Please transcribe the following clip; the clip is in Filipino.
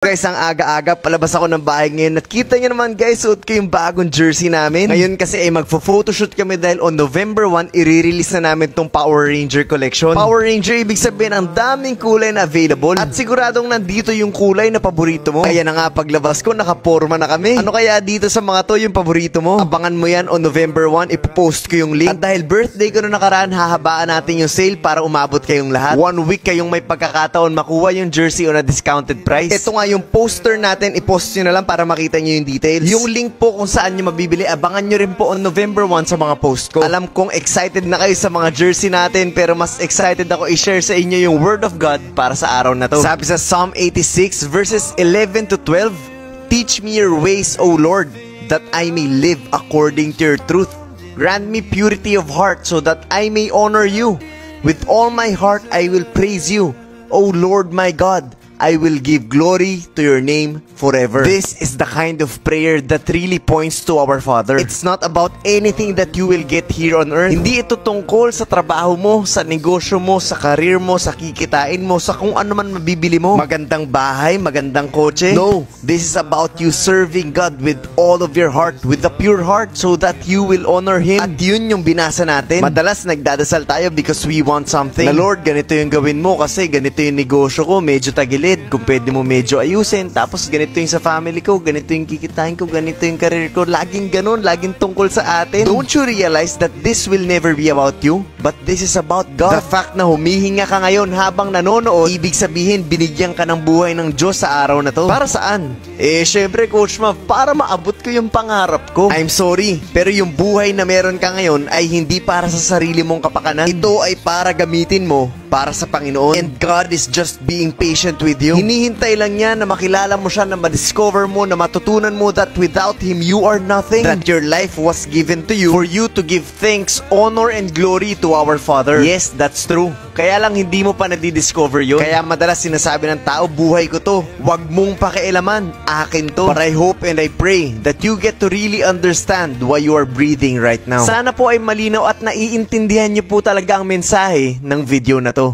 Guys, ang aga-aga, palabas ako ng bahay ngayon at kita nyo naman guys, suot ko yung bagong jersey namin. Ngayon kasi ay magfo-photoshoot kami dahil on November 1, i-release na namin tong Power Ranger collection. Power Ranger, ibig sabihin ang daming kulay na available at siguradong nandito yung kulay na paborito mo. Kaya na nga paglabas ko, nakaporma na kami. Ano kaya dito sa mga to yung paborito mo? Abangan mo yan on November 1, ipopost ko yung link. At dahil birthday ko na nakaraan, hahabaan natin yung sale para umabot kayong lahat. 1 week kayong may pagkakataon makuha yung jersey on a discounted price. Ito nga yung poster natin, i-post nyo na lang para makita nyo yung details. Yung link po kung saan nyo mabibili, abangan nyo rin po on November 1 sa mga post ko. Alam kong excited na kayo sa mga jersey natin, pero mas excited ako i-share sa inyo yung Word of God para sa araw na to. Sabi sa Psalm 86 verses 11 to 12, "Teach me your ways, O Lord, that I may live according to your truth. Grant me purity of heart so that I may honor you. With all my heart I will praise you, O Lord my God. I will give glory to your name forever." This is the kind of prayer that really points to our Father. It's not about anything that you will get here on earth. Hindi ito tungkol sa trabaho mo, sa negosyo mo, sa career mo, sa kikitain mo, sa kung ano man mabibili mo. Magandang bahay, magandang kotse. No, this is about you serving God with all of your heart, with a pure heart, so that you will honor Him. At yun yung binasa natin. Madalas nagdadasal tayo because we want something. Na Lord, ganito yung gawin mo kasi ganito yung negosyo ko, medyo tagilid. Kung pwede mo medyo ayusin, tapos ganito yung sa family ko, ganito yung kikitain ko, ganito yung career ko, laging ganun, laging tungkol sa atin. Don't you realize that this will never be about you, but this is about God? The fact na humihinga ka ngayon habang nanonood, ibig sabihin binigyan ka ng buhay ng Diyos sa araw na to. Para saan? Syempre Coach Mav, para maabot ko yung pangarap ko. I'm sorry, pero yung buhay na meron ka ngayon ay hindi para sa sarili mong kapakanan. Ito ay para gamitin mo para sa Panginoon. And God is just being patient with you. Hinihintay lang niya na makilala mo siya, na ma-discover mo, na matutunan mo that without Him, you are nothing. That your life was given to you for you to give thanks, honor, and glory to our Father. Yes, that's true. Kaya lang hindi mo pa nadidiscover yun. Kaya madalas sinasabi ng tao, buhay ko to, wag mong pakialaman, akin to. But I hope and I pray that you get to really understand why you are breathing right now. Sana po ay malinaw at naiintindihan niyo po talaga ang mensahe ng video na to.